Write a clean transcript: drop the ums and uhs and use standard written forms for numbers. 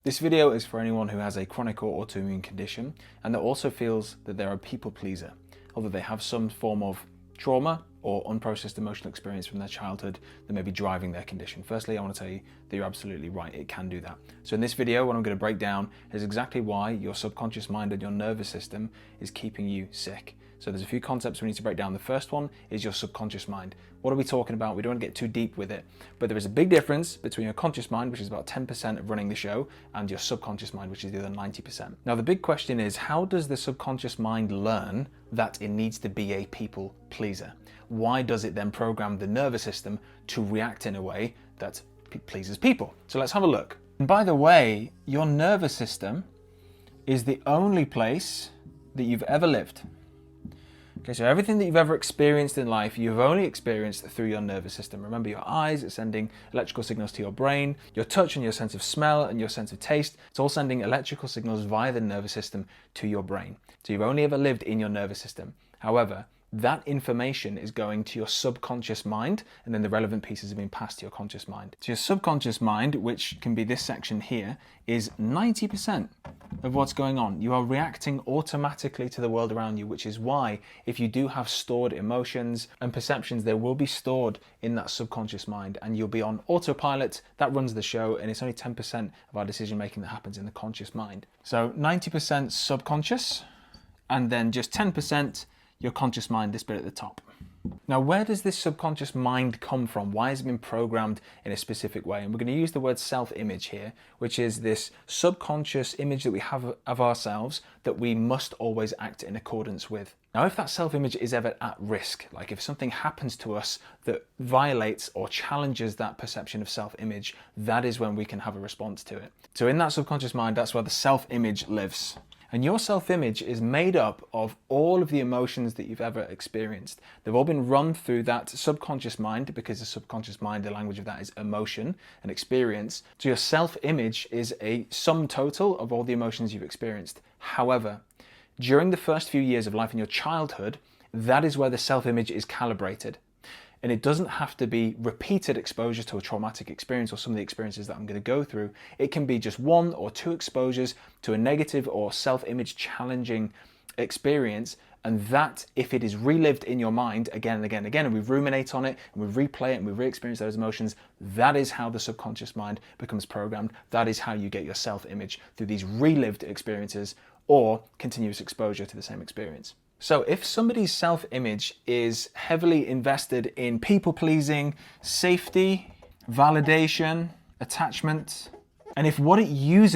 This video is for anyone who has a chronic or autoimmune condition and that also feels that they're a people pleaser, or that they have some form of trauma or unprocessed emotional experience from their childhood that may be driving their condition. Firstly, I want to tell you that you're absolutely right, it can do that. So in this video, what I'm going to break down is exactly why your subconscious mind and your nervous system is keeping you sick. So there's a few concepts we need to break down. The first one is your subconscious mind. What are we talking about? We don't want to get too deep with it, but there is a big difference between your conscious mind, which is about 10% of running the show, and your subconscious mind, which is the other 90%. Now, the big question is, how does the subconscious mind learn that it needs to be a people pleaser? Why does it then program the nervous system to react in a way that pleases people? So let's have a look. And by the way, your nervous system is the only place that you've ever lived. Okay, so everything that you've ever experienced in life, you've only experienced through your nervous system. Remember, your eyes are sending electrical signals to your brain, your touch and your sense of smell and your sense of taste, it's all sending electrical signals via the nervous system to your brain. So you've only ever lived in your nervous system. However, that information is going to your subconscious mind, and then the relevant pieces are being passed to your conscious mind. So your subconscious mind, which can be this section here, is 90% of what's going on. You are reacting automatically to the world around you, which is why if you do have stored emotions and perceptions, they will be stored in that subconscious mind, and you'll be on autopilot. That runs the show, and it's only 10% of our decision making that happens in the conscious mind. So 90% subconscious, and then just 10% your conscious mind, this bit at the top. Now, where does this subconscious mind come from? Why has it been programmed in a specific way? And we're going to use the word self-image here, which is this subconscious image that we have of ourselves that we must always act in accordance with. Now, if that self-image is ever at risk, like if something happens to us that violates or challenges that perception of self-image, that is when we can have a response to it. So in that subconscious mind, that's where the self-image lives. And your self-image is made up of all of the emotions that you've ever experienced. They've all been run through that subconscious mind, because the subconscious mind, the language of that is emotion and experience. So your self-image is a sum total of all the emotions you've experienced. However, during the first few years of life in your childhood, that is where the self-image is calibrated. And it doesn't have to be repeated exposure to a traumatic experience or some of the experiences that I'm going to go through. It can be just one or two exposures to a negative or self-image challenging experience. And that, if it is relived in your mind again and again and again, and we ruminate on it, and we replay it, and we re-experience those emotions, that is how the subconscious mind becomes programmed. That is how you get your self-image, through these relived experiences or continuous exposure to the same experience. So if somebody's self-image is heavily invested in people-pleasing, safety, validation, attachment, and if what it uses